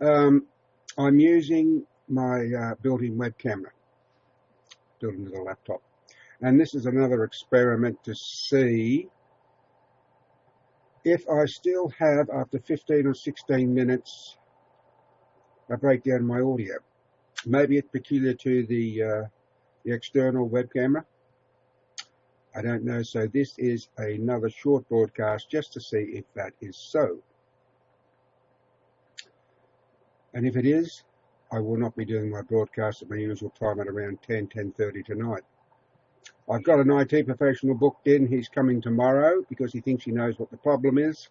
Um, I'm using my built-in web camera built into the laptop. And this is another experiment to see if I still have, after 15 or 16 minutes, a breakdown in my audio. Maybe it's peculiar to the external web camera. I don't know. So this is another short broadcast just to see if that is so. And if it is, I will not be doing my broadcast at my usual time at around 10:30 tonight. I've got an IT professional booked in. He's coming tomorrow because he thinks he knows what the problem is.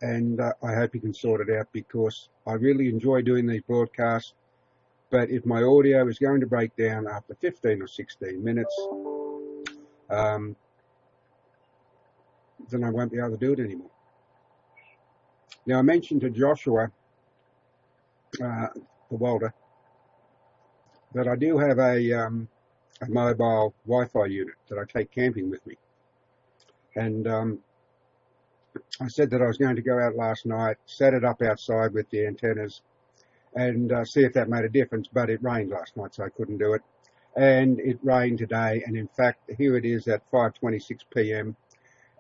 And I hope he can sort it out, because I really enjoy doing these broadcasts. But if my audio is going to break down after 15 or 16 minutes, then I won't be able to do it anymore. Now, I mentioned to Joshua, the welder, that I do have a mobile Wi-Fi unit that I take camping with me. And I said that I was going to go out last night, set it up outside with the antennas, and see if that made a difference. But it rained last night, so I couldn't do it. And it rained today, and in fact, here it is at 5:26 p.m,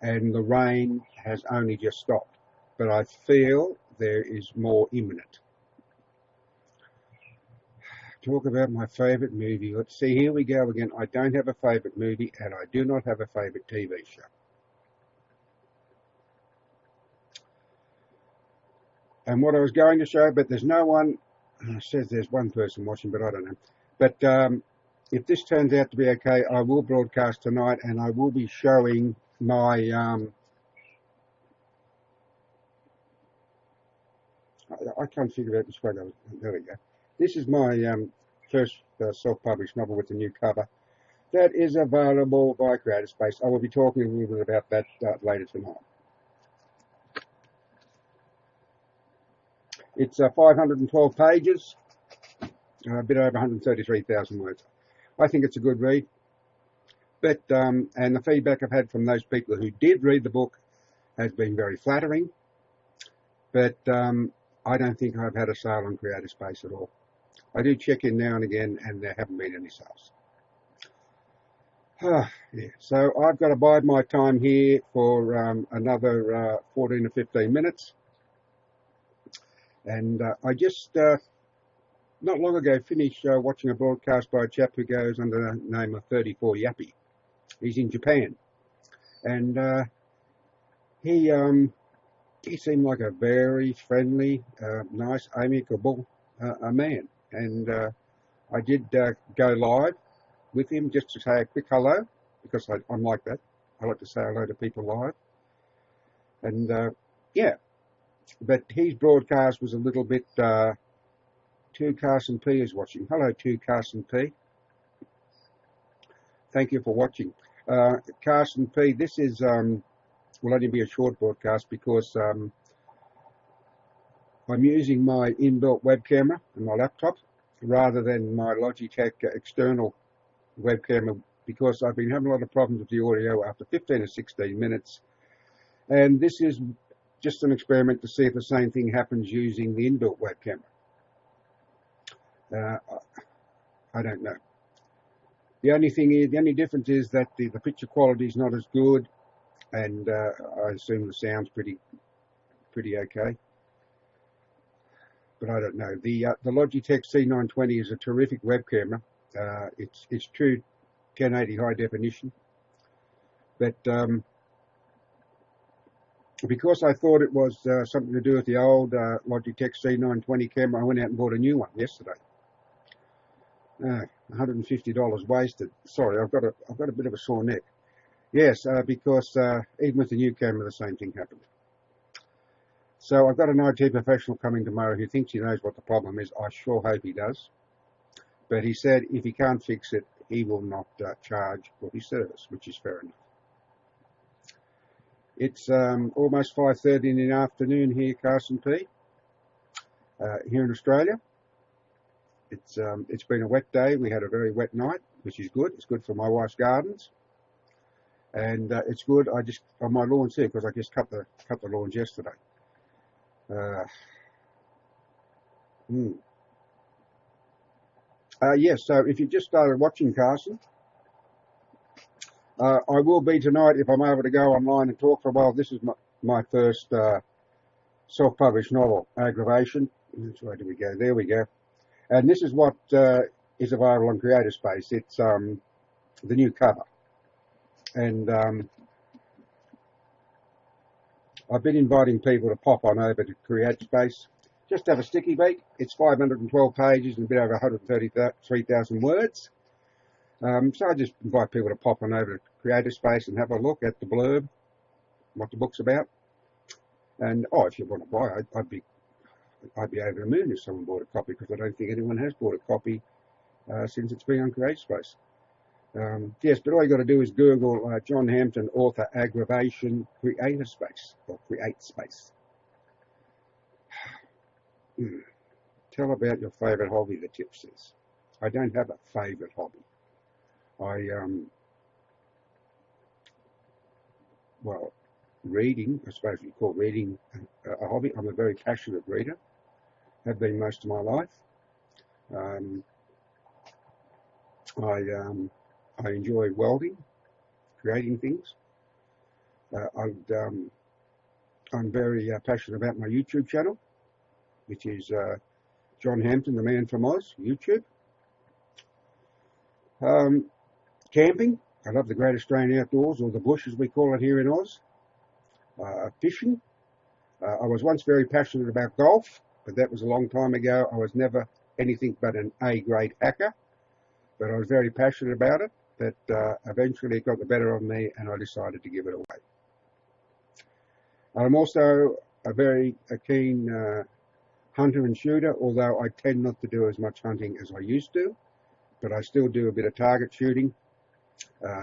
and the rain has only just stopped. But I feel there is more imminent. Talk about my favourite movie. Let's see, here we go again. I don't have a favourite movie, and I do not have a favourite TV show. And what I was going to show, but there's no one, it says there's one person watching, but I don't know. But if this turns out to be okay, I will broadcast tonight, and I will be showing my, I can't figure out which way that was. There we go. This is my first self-published novel with the new cover. That is available by Creative Space. I will be talking a little bit about that later tonight. It's 512 pages, a bit over 133,000 words. I think it's a good read. But and the feedback I've had from those people who did read the book has been very flattering. But I don't think I've had a sale on Creative Space at all. I do check in now and again, and there haven't been any sales. Yeah. So I've got to bide my time here for another 14 or 15 minutes. And I just, not long ago, finished watching a broadcast by a chap who goes under the name of 34 Yappy. He's in Japan. And he seemed like a very friendly, nice, amicable man. And I did go live with him just to say a quick hello, because I'm like that. I like to say hello to people live. And yeah. But his broadcast was a little bit, 2 Carson P is watching. Hello, 2 Carson P. Thank you for watching. Carson P, this is, will only be a short broadcast because I'm using my inbuilt web camera on my laptop rather than my Logitech external web camera, because I've been having a lot of problems with the audio after 15 or 16 minutes. And this is just an experiment to see if the same thing happens using the inbuilt web camera. I don't know. The only difference is that the picture quality is not as good, and I assume the sound's pretty okay. But I don't know. The Logitech C920 is a terrific web camera. It's true 1080 high definition, but because I thought it was something to do with the old Logitech C920 camera, I went out and bought a new one yesterday. $150 wasted. Sorry, I've got a bit of a sore neck. Yes, because even with the new camera, the same thing happened. So I've got an IT professional coming tomorrow who thinks he knows what the problem is. I sure hope he does. But he said if he can't fix it, he will not charge for his service, which is fair enough. It's almost 5:30 in the afternoon here, Carson P. Here in Australia. It's been a wet day. We had a very wet night, which is good. It's good for my wife's gardens, and it's good. I just on my lawns here because I just cut the lawns yesterday. Mm. Yes, so if you just started watching, Carson, I will be tonight if I'm able to go online and talk for a while. This is my first self-published novel, Aggravation. Which way do we go? There we go. And this is what is available on Creator Space. It's the new cover. And I've been inviting people to pop on over to Create Space. Just have a sticky beat. It's 512 pages and a bit over 133,000 words. So I just invite people to pop on over to Creator Space and have a look at the blurb, what the book's about. And if you want to buy it, I'd be over the moon if someone bought a copy, because I don't think anyone has bought a copy since it's been on Create Space. Yes, but all you got to do is Google John Hampton, author, Aggravation, Creator Space, or Create Space. Tell about your favourite hobby, the tip says. I don't have a favourite hobby. Well, reading, I suppose you call reading a hobby. I'm a very passionate reader, have been most of my life. I enjoy welding, creating things. I'm very passionate about my YouTube channel, which is John Hampton, the Man from Oz, YouTube. Camping, I love the great Australian outdoors, or the bush as we call it here in Oz. Fishing, I was once very passionate about golf, but that was a long time ago. I was never anything but an A-grade hacker, but I was very passionate about it. But eventually it got the better of me and I decided to give it away. I'm also a very keen hunter and shooter, although I tend not to do as much hunting as I used to, but I still do a bit of target shooting.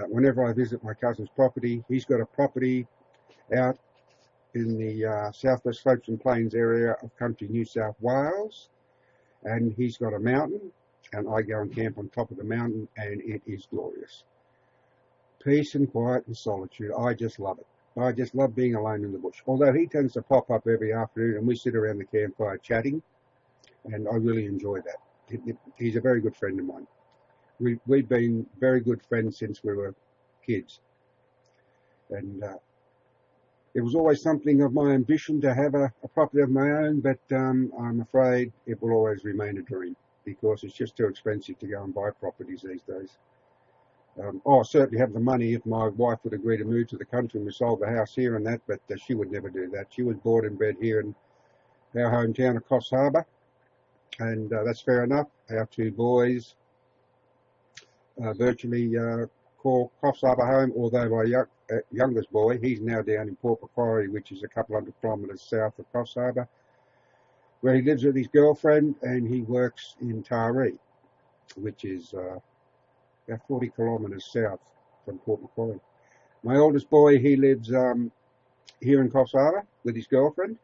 Whenever I visit my cousin's property, he's got a property out in the southwest slopes and plains area of country New South Wales, and he's got a mountain, and I go and camp on top of the mountain, and it is glorious. Peace and quiet and solitude. I just love it. I just love being alone in the bush. Although he tends to pop up every afternoon and we sit around the campfire chatting, and I really enjoy that. He's a very good friend of mine. We've been very good friends since we were kids. And it was always something of my ambition to have a property of my own, but I'm afraid it will always remain a dream, because it's just too expensive to go and buy properties these days. I certainly have the money if my wife would agree to move to the country and we sold the house here and that, but she would never do that. She was born and bred here in our hometown of Coffs Harbour, and that's fair enough. Our two boys virtually call Coffs Harbour home, although my youngest boy, he's now down in Port Macquarie, which is a couple hundred kilometres south of Coffs Harbour, where he lives with his girlfriend, and he works in Taree, which is about 40 kilometres south from Port Macquarie. My oldest boy, he lives here in Coffs Harbour with his girlfriend.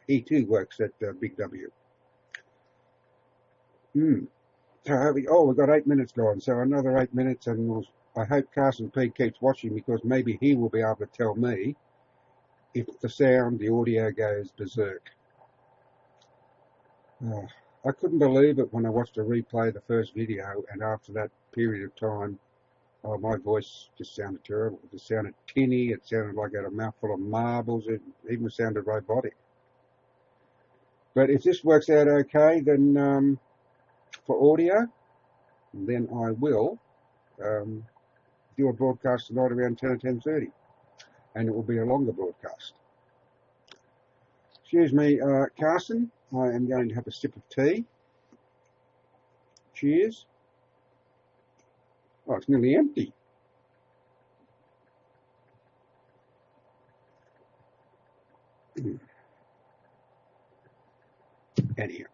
He too works at Big W. So we've got 8 minutes gone, so another 8 minutes, and I hope Carson P keeps watching, because maybe he will be able to tell me if the audio goes berserk. I couldn't believe it when I watched a replay of the first video, and after that period of time, my voice just sounded terrible. It just sounded tinny, it sounded like I had a mouthful of marbles, it even sounded robotic. But if this works out okay, then for audio, then I will do a broadcast tonight around 10 or 10:30, and it will be a longer broadcast. Excuse me, Carson, I am going to have a sip of tea. Cheers. Oh, it's nearly empty. Anyhow.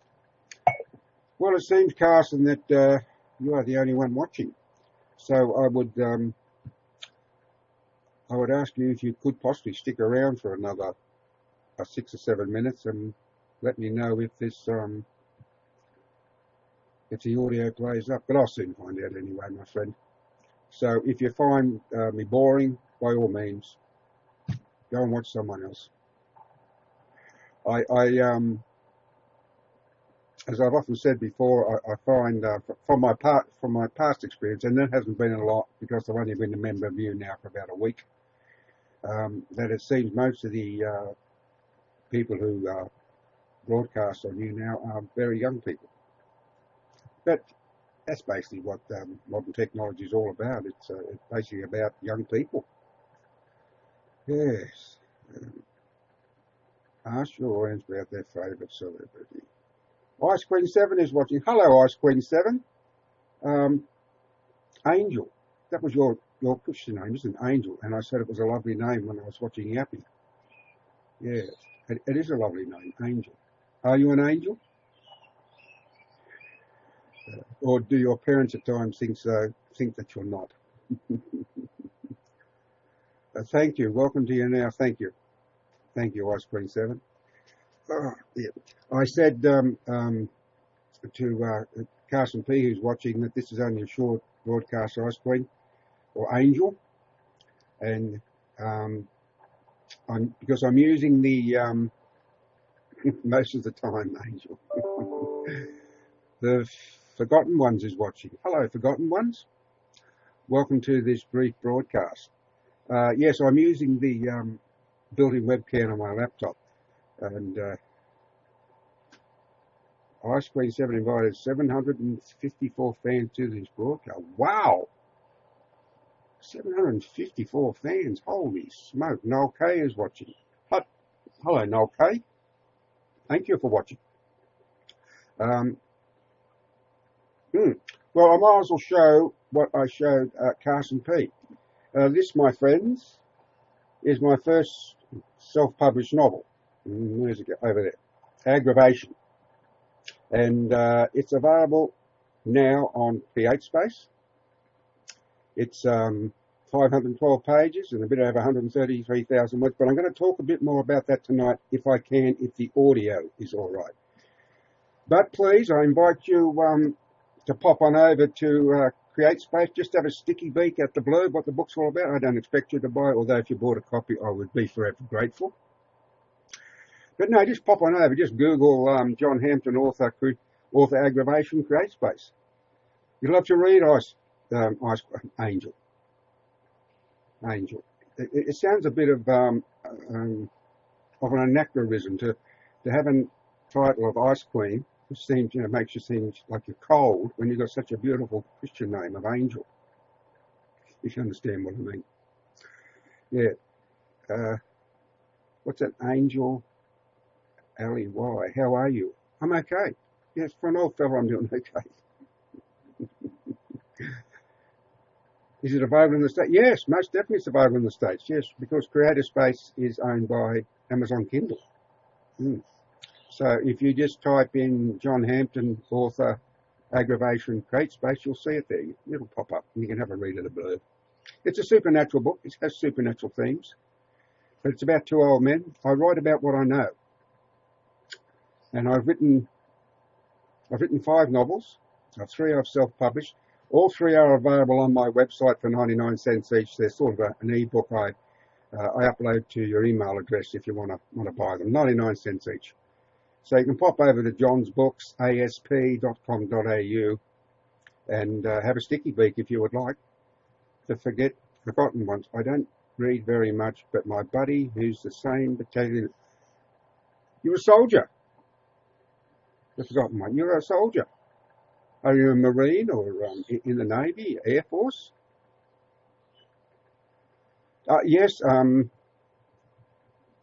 Well, it seems, Carson, that you are the only one watching. So I would ask you if you could possibly stick around for another 6 or 7 minutes and let me know if this if the audio plays up. But I'll soon find out anyway, my friend. So if you find me boring, by all means, go and watch someone else. as I've often said before, I find from my past experience, and that hasn't been a lot because I've only been a member of YouNow for about a week, that it seems most of the people who broadcast on YouNow are very young people. But that's basically what modern technology is all about. It's basically about young people. Yes. Ask your audience about their favourite celebrity. Ice Queen 7 is watching. Hello, Ice Queen 7. Angel. That was your Christian name, isn't it? Angel. And I said it was a lovely name when I was watching Yappy. Yes, it is a lovely name, Angel. Are you an angel? Or do your parents at times think that you're not? Thank you. Welcome to YouNow. Thank you. Thank you, Ice Queen 7. Oh, yeah. I said to Carson P, who's watching, that this is only a short broadcast, Ice Queen, or Angel. And because I'm using the, most of the time, Angel. The Forgotten Ones is watching. Hello, Forgotten Ones. Welcome to this brief broadcast. Yes, I'm using the built-in webcam on my laptop. And Ice Queen 7 invited 754 fans to this broadcast. Wow! 754 fans. Holy smoke. Noel K is watching. Hello, Noel K. Thank you for watching. Well, I might as well show what I showed Carson P. This, my friends, is my first self-published novel. Where's it go? Over there. Aggravation. And it's available now on CreateSpace. It's 512 pages and a bit over 133,000 words, but I'm going to talk a bit more about that tonight if I can, if the audio is all right. But please, I invite you to pop on over to CreateSpace. Just have a sticky beak at the blurb, what the book's all about. I don't expect you to buy it, although if you bought a copy, I would be forever grateful. But no, just pop on over. Just Google John Hampton, author Aggravation, CreateSpace. You'd love to read Angel. Angel. It sounds a bit of an anachronism to have a title of Ice Queen, which seems, makes you seem like you're cold when you've got such a beautiful Christian name of Angel. If you understand what I mean. Yeah. What's that? Angel L-E-Y. How are you? I'm okay. Yes, for an old fella, I'm doing okay. Is it available in the States? Yes, most definitely it's available in the States. Yes, because CreateSpace is owned by Amazon Kindle. So if you just type in John Hampton, author, Aggravation, CreateSpace, you'll see it there. It'll pop up and you can have a read of the blurb. It's a supernatural book. It has supernatural themes. But it's about two old men. I write about what I know. And I've written 5 novels. 3 I've self-published. All 3 are available on my website for 99 cents each. They're sort of an e-book I upload to your email address if you want to buy them. 99 cents each. So you can pop over to John's Books, asp.com.au, and have a sticky beak if you would like. The Forgotten Ones. I don't read very much, but my buddy, who's the same battalion, you're a soldier. The Forgotten One. You're a soldier. Are you a Marine or in the Navy, Air Force? Yes,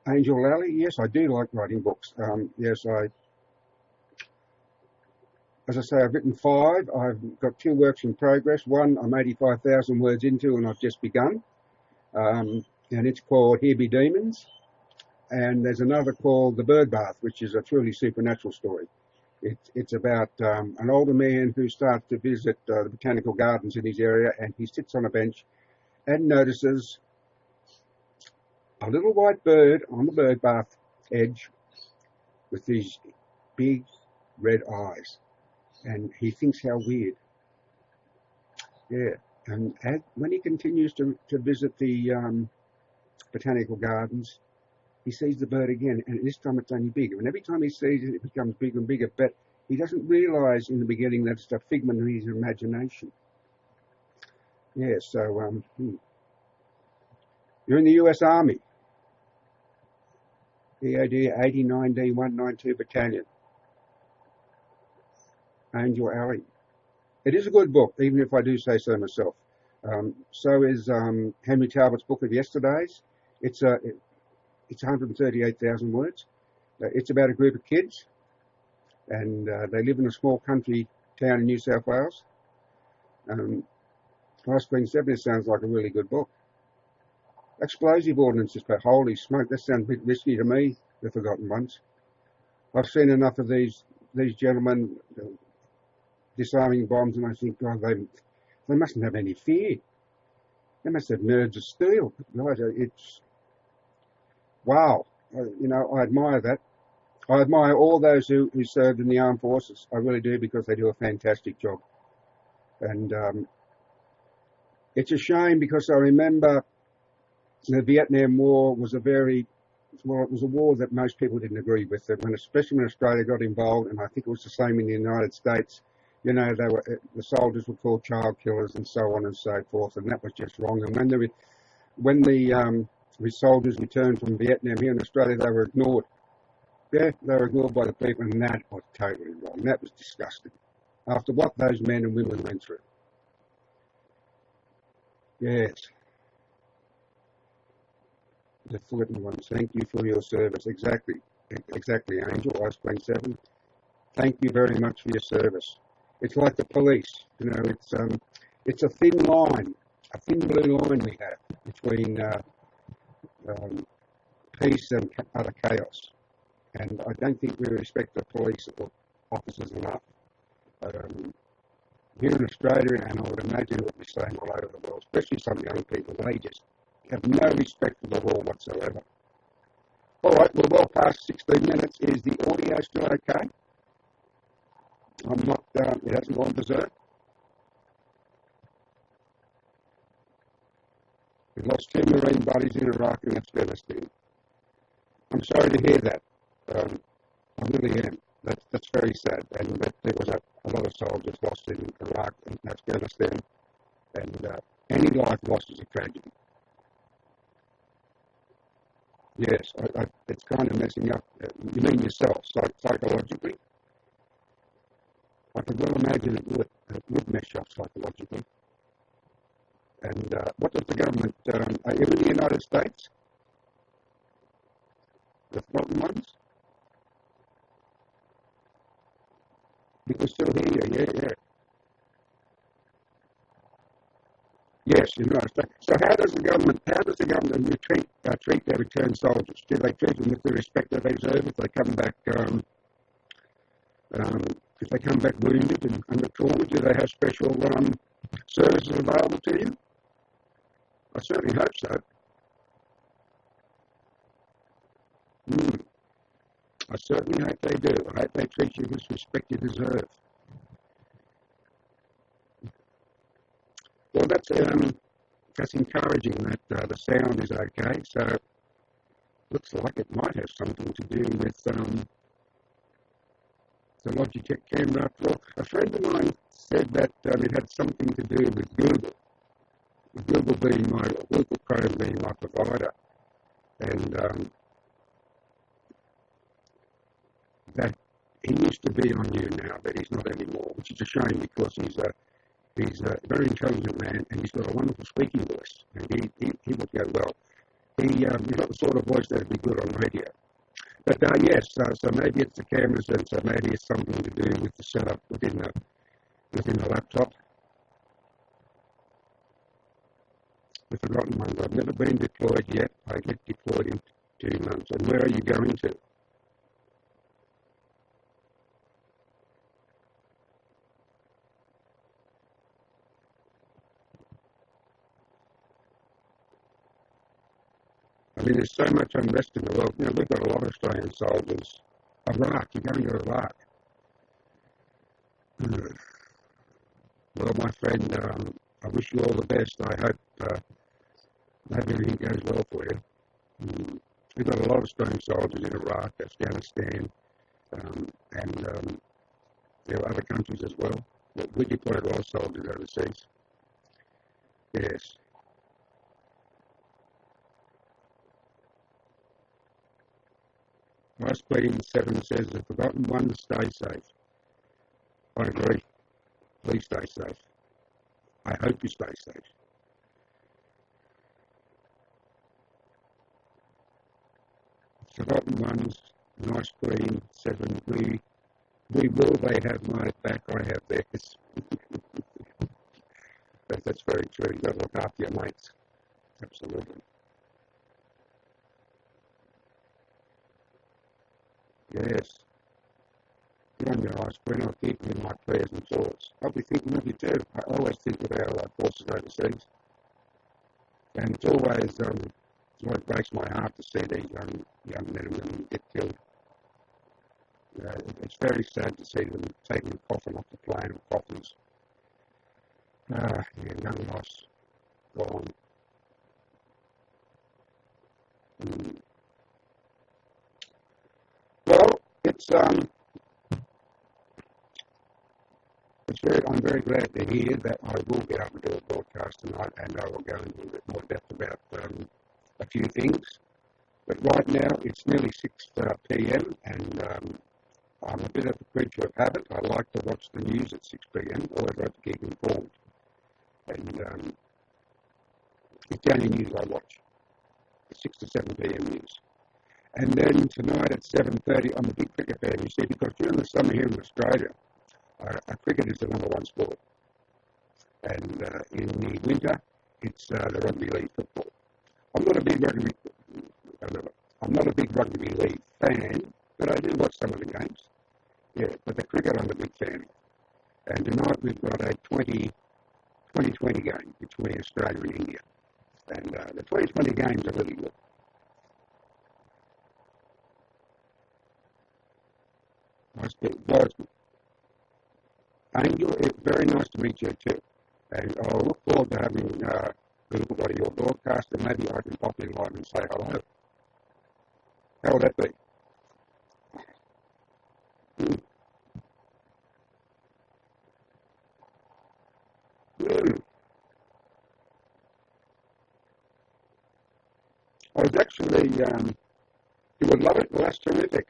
Angel Lally. Yes, I do like writing books. Yes, as I say, I've written 5. I've got 2 works in progress. One I'm 85,000 words into and I've just begun. And it's called Here Be Demons. And there's another called The Bird Bath, which is a truly supernatural story. It's about an older man who starts to visit the botanical gardens in his area, and he sits on a bench and notices a little white bird on the bird bath edge with these big red eyes. And he thinks how weird. Yeah. And when he continues to visit the botanical gardens, he sees the bird again, and this time it's only bigger. And every time he sees it, it becomes bigger and bigger. But He doesn't realise in the beginning that it's a figment of his imagination. Yeah, so you're in the US Army, EOD 89D 192 Battalion, Angel Alley. It is a good book, even if I do say so myself. So is Henry Talbot's book of Yesterdays. It's 138,000 words. It's about a group of kids, and they live in a small country town in New South Wales. Ice Queen 7 sounds like a really good book. Explosive ordnances, but holy smoke, that sounds a bit risky to me, the Forgotten Ones. I've seen enough of these gentlemen disarming bombs, and I think, God, they mustn't have any fear. They must have nerves of steel. It's wow. I admire that. I admire all those who served in the armed forces. I really do, because they do a fantastic job. And it's a shame, because I remember the Vietnam War was it was a war that most people didn't agree with. Especially when Australia got involved, and I think it was the same in the United States. The soldiers were called child killers and so on and so forth, and that was just wrong. And when the soldiers returned from Vietnam here in Australia, they were ignored. Yeah, they were ignored by the people, and that was totally wrong. That was disgusting. After what those men and women went through. Yes. The Forgotten Ones, thank you for your service. Exactly, Angel, Ice Queen 7. Thank you very much for your service. It's like the police, it's a thin line, a thin blue line we have between peace and utter chaos. And I don't think we respect the police or officers enough. Here in Australia, and I would imagine it would be the same all over the world, especially some young people, they just have no respect for the law whatsoever. All right, we're well past 16 minutes. Is the audio still okay? I'm not, it hasn't gone berserk. We lost 2 Marine buddies in Iraq and Afghanistan. I'm sorry to hear that. I really am. That's very sad. And there was a lot of soldiers lost in Iraq and Afghanistan. And any life lost is a tragedy. Yes, it's kind of messing up. You mean yourself, psychologically? I can well imagine it would mess you up psychologically. And what does the government, are you in the United States? The Forgotten Ones? We can still hear you, yeah. Yes, United States. So how does the government treat their returned soldiers? Do they treat them with the respect that they deserve if they come back wounded and under trauma? Do they have special services available to you? I certainly hope so. I certainly hope they do. I hope they treat you with the respect you deserve. Well, that's encouraging that the sound is okay. So looks like it might have something to do with the Logitech camera. After all, a friend of mine said that it had something to do with Google. Google Chrome being my provider, and that he used to be on YouNow, but he's not anymore, which is a shame because he's a very intelligent man, and he's got a wonderful speaking voice, and he would go well. He's not the sort of voice that would be good on radio. But yes, so maybe it's the cameras, and so maybe it's something to do with the setup within the laptop. The Forgotten Ones. I've never been deployed yet. I get deployed in 2 months. And where are you going to? I mean, there's so much unrest in the world. We've got a lot of Australian soldiers. Iraq, you're going to Iraq. Well, my friend, I wish you all the best. I hope everything goes well for you. We've got a lot of Australian soldiers in Iraq, Afghanistan, and There are other countries as well that we deploy our soldiers overseas. Yes. Ice Queen 7 says the forgotten ones stay safe. I agree. Please stay safe. I hope you stay safe. Forgotten ones, Nice Queen 7, we will, they have my back, I have theirs. That's very true. You've got to look after your mates. Absolutely. Yes. Good on your Ice Queen. I'll keep you in my prayers and thoughts. I'll be thinking of you too. I always think of our forces overseas. And it always breaks my heart to see these young men and women get killed. It's very sad to see them taking a coffin off the plane or coffins. Young lives gone. Well, I'm very glad to hear that I will be able to do a broadcast tonight, and I will go into a little bit more depth about a few things. But right now, it's nearly 6 p.m. and I'm a bit of a creature of habit. I like to watch the news at 6 p.m. Always like to keep informed. And it's the only news I watch, 6 to 7 p.m. news. And then tonight at 7:30, I'm a big cricket fan, you see, because during the summer here in Australia, cricket is the number one sport. And in the winter, it's the rugby league football. I'm not a big rugby league fan, but I do watch some of the games. Yeah, but the cricket I'm a big fan. And tonight we've got a 2020 game between Australia and India. And the 2020 games are really good. Angel, it's very nice to meet you too. And I'll look forward to having a little bit of your broadcast, and maybe I can pop in live and say hello. How would that be? I was actually, you would love it, well that's terrific.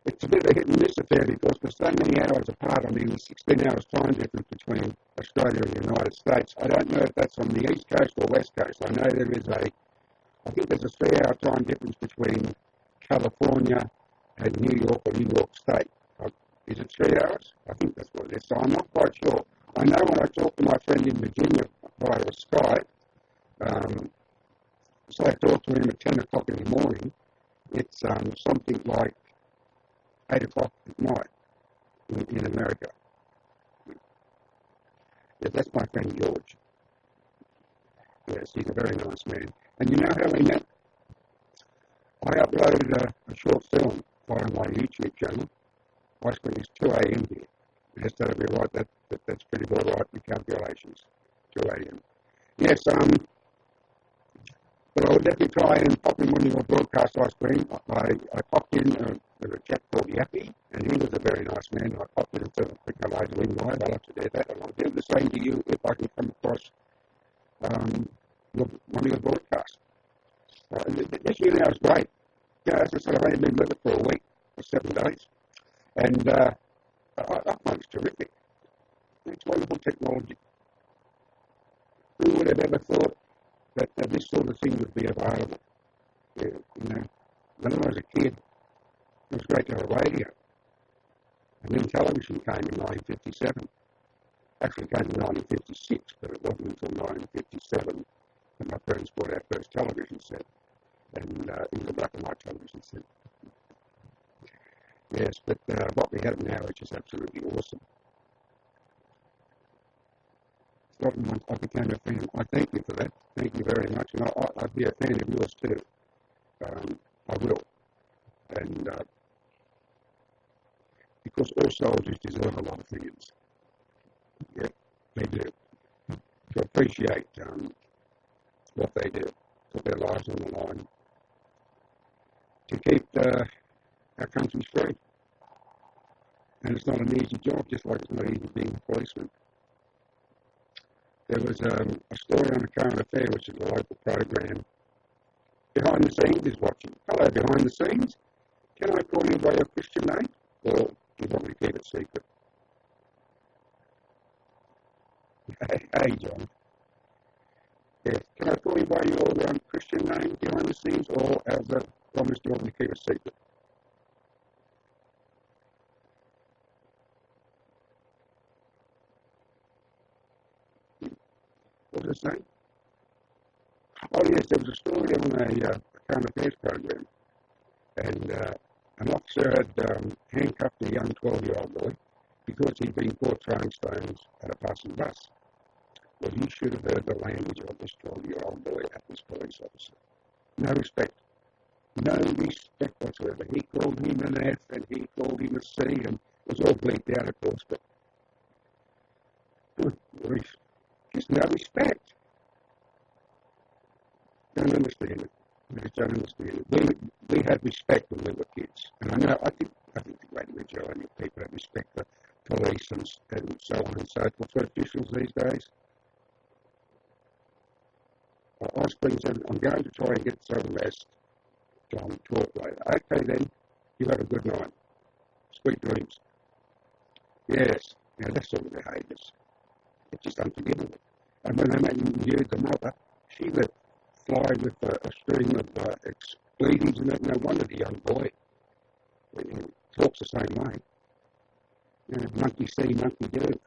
It's a bit of a hit and miss affair because we're so many hours apart. I mean, 16 hours time difference between Australia and the United States. I don't know if that's on the East Coast or West Coast. I know I think there's a 3-hour time difference between California and New York or New York State. Is it 3 hours? I think that's what it is. So I'm not quite sure. I know when I talked to my friend in Virginia via Skype, so I talked to him at 10 o'clock in the morning. It's something like 8 o'clock at night in America. Yeah, that's my friend George. Yes, he's a very nice man. And you know how we met? I uploaded a short film via my YouTube channel. I spent it's 2 a.m. here. Yes, that'll be right. That's pretty well right in calculations. 2 a.m. Yes, but I would definitely try and pop in one of your broadcast Ice Cream. I popped in with a chap called Yappy, and he was a very nice man. I popped in and said a quick hello to him live. I like to do that, and I'll do the same to you if I can come across one of your broadcasts. This YouNow is great. Yeah, as I said, I've only been with it for a week, or 7 days, and I find it's terrific. It's wonderful technology. Who would have ever thought that this sort of thing would be available? Yeah, when I was a kid, it was great to have a radio. And then television came in 1957. Actually came in 1956, but it wasn't until 1957 that my parents bought our first television set. And it was a black and white television set. Yes, but what we have now is just absolutely awesome. I became a fan. I thank you for that. Thank you very much. And I'd be a fan of yours too. I will. And because all soldiers deserve a lot of things. Yeah, they do. To appreciate what they do, put their lives on the line to keep our country free. And it's not an easy job, just like it's not easy being a policeman. There was a story on the Current Affair, which is a local program. Behind the Scenes is watching. Hello, Behind the Scenes. Can I call you by your Christian name? Or do you want me to keep it secret? Hey, John. Yes. Can I call you by your Christian name behind the scenes, or as a promise, do you want me to keep it secret? What was I saying? Oh, yes, there was a story on a current affairs program, and an officer had handcuffed a young 12-year-old boy because he'd been caught throwing stones at a passing bus. Well, you should have heard the language of this 12-year-old boy at this police officer. No respect. No respect whatsoever. He called him an F and he called him a C, and it was all bleeped out, of course, but just no respect. Don't understand it. I just don't understand it. We had respect when we were kids, and I think the great majority of people have respect for police and so on and so forth. For officials these days, I spring said, I'm going to try and get some rest. John, talk later. Okay then, you have a good night. Sweet dreams. Yes, now that sort of behaviours. It's just unforgivable. And when they interviewed the mother, she let fly with a stream of expletives, and no wonder the young boy talks the same way. Monkey see, monkey do.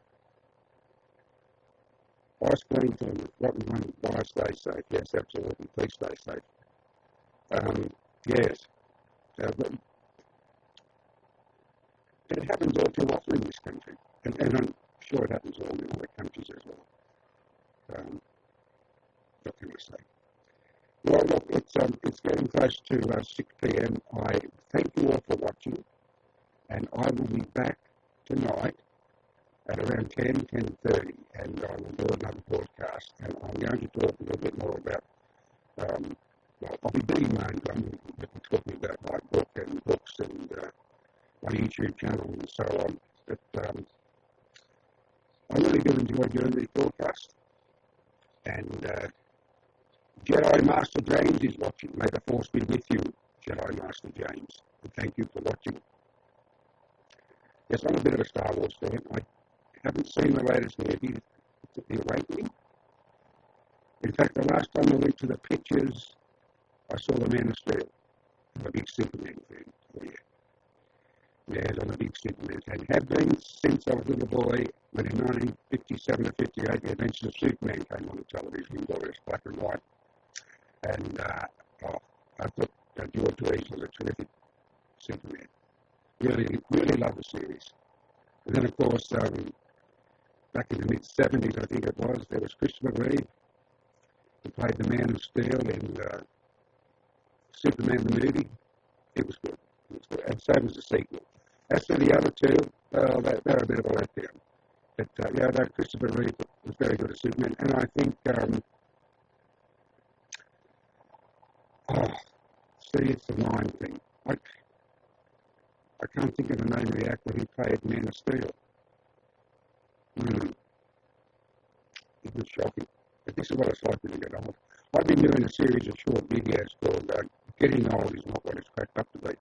Ice cream for them. Rotten one, why stay safe? Yes, absolutely. Please stay safe. Yes. But it happens all too often in this country. And I'm sure it happens all in other countries as well. What can I say? Well, look, it's getting close to 6 p.m. I thank you all for watching, and I will be back tonight at around 10:30, and I will do another broadcast, and I'm going to talk a little bit more about, well, I'll be being my own drum, but I'm talking about my book and books and my YouTube channel and so on. But I really do enjoy doing these broadcasts, and Jedi Master James is watching. May the Force be with you, Jedi Master James. And thank you for watching. Yes, I'm a bit of a Star Wars fan. I haven't seen the latest movie, The Awakening. In fact, the last time I went to the pictures, I saw The Man of Steel. I'm a big Superman fan. Oh, yeah. Yes, I'm a big Superman fan. Have been since I was a little boy, when in 1957 or 58, The Adventures of Superman came on the television, glorious black and white. And I thought George Reeves was a terrific Superman. Really, really love the series. And then, of course, back in the mid-70s, I think it was, there was Christopher Reeve, who played the Man of Steel in Superman the movie. It was good. It was good. And so was the sequel. As for the other two, they're a bit of a letdown. But, yeah, no, Christopher Reeve was very good at Superman. And I think, see, it's the line thing. I can't think of the name of the actor who played Man of Steel. It was shocking. But this is what it's like when you get old. I've been doing a series of short videos called Getting Old is Not What It's Cracked Up to Be,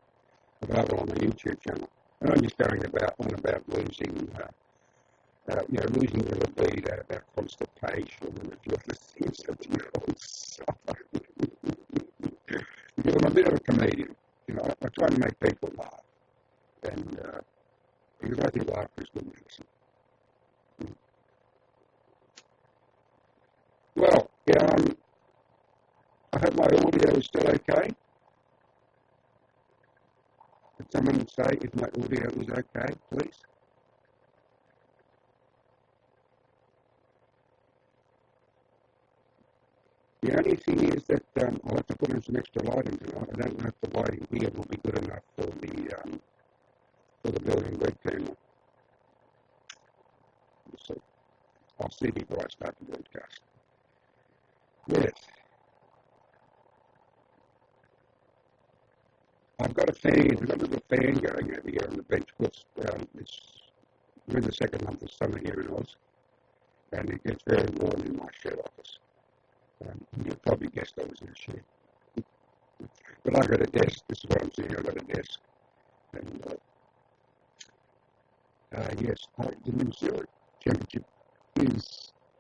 available on my YouTube channel. And I'm just going on about losing, losing the libido, about constipation and a few other things that the old suffer. Because I'm a bit of a comedian. I try to make people laugh. And because I think laughter is good medicine. Well, I hope my audio is still okay. Could someone say if my audio is okay, please? The only thing is that I'll have to put in some extra lighting tonight. I don't know if the lighting here will be good enough for the building web camera. So I'll see before I start the broadcast. Yes. I've got a I've got a little fan going over here on the bench because we're in the second month of summer here in Oz, and it gets very warm in my shed office. You'll probably guessed I was in a shed. But I've got a desk. This is what I'm seeing. I've got a desk. And yes, the New Zealand temperature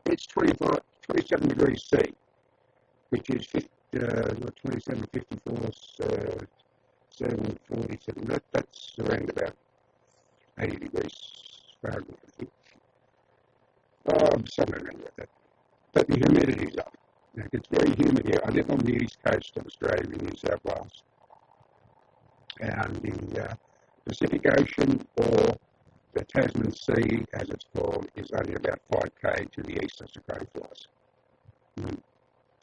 it's 27 degrees C, which is 27, 54, 7, 47. That's around about 80 degrees Fahrenheit, I think. Somewhere around about that. But the humidity's up. Now, it's very humid here. I live on the east coast of Australia in New South Wales. And the Pacific Ocean, or the Tasman Sea, as it's called, is only about 5k to the east as the crow flies.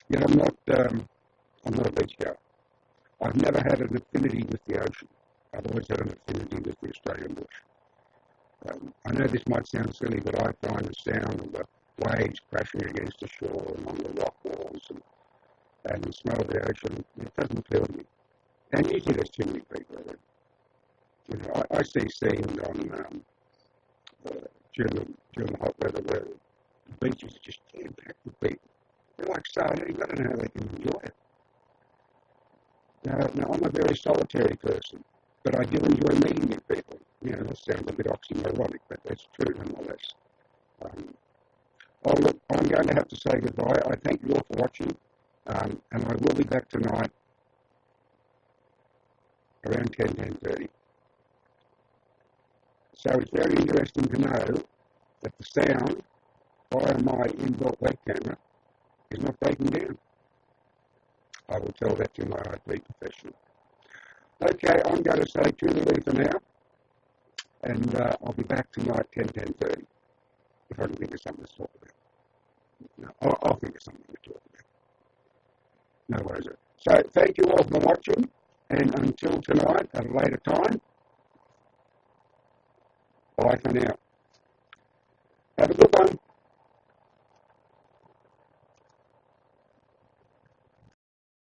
Yeah, I'm not a beach goer. I've never had an affinity with the ocean. I've always had an affinity with the Australian bush. I know this might sound silly, but I find the sound of the waves crashing against the shore and on the rock walls and the smell of the ocean, it doesn't appeal to me. And usually there's too many people there. You know, I see scenes on during the hot weather where the beaches are just jam-packed with people. They're like sardines. I don't know how they can enjoy it. Now, I'm a very solitary person, but I do enjoy meeting new people. You know, that sounds a bit oxymoronic, but that's true nonetheless. Look, I'm going to have to say goodbye. I thank you all for watching, and I will be back tonight around 10:30. So it's very interesting to know that the sound via my inbuilt web camera is not breaking down. I will tell that to my IT professional. Okay, I'm going to say toodaloo for now, and I'll be back tonight 10:30 if I can think of something to talk about. No, I'll think of something to talk about. No worries. So thank you all for watching, and until tonight at a later time, bye for now. Have a good one.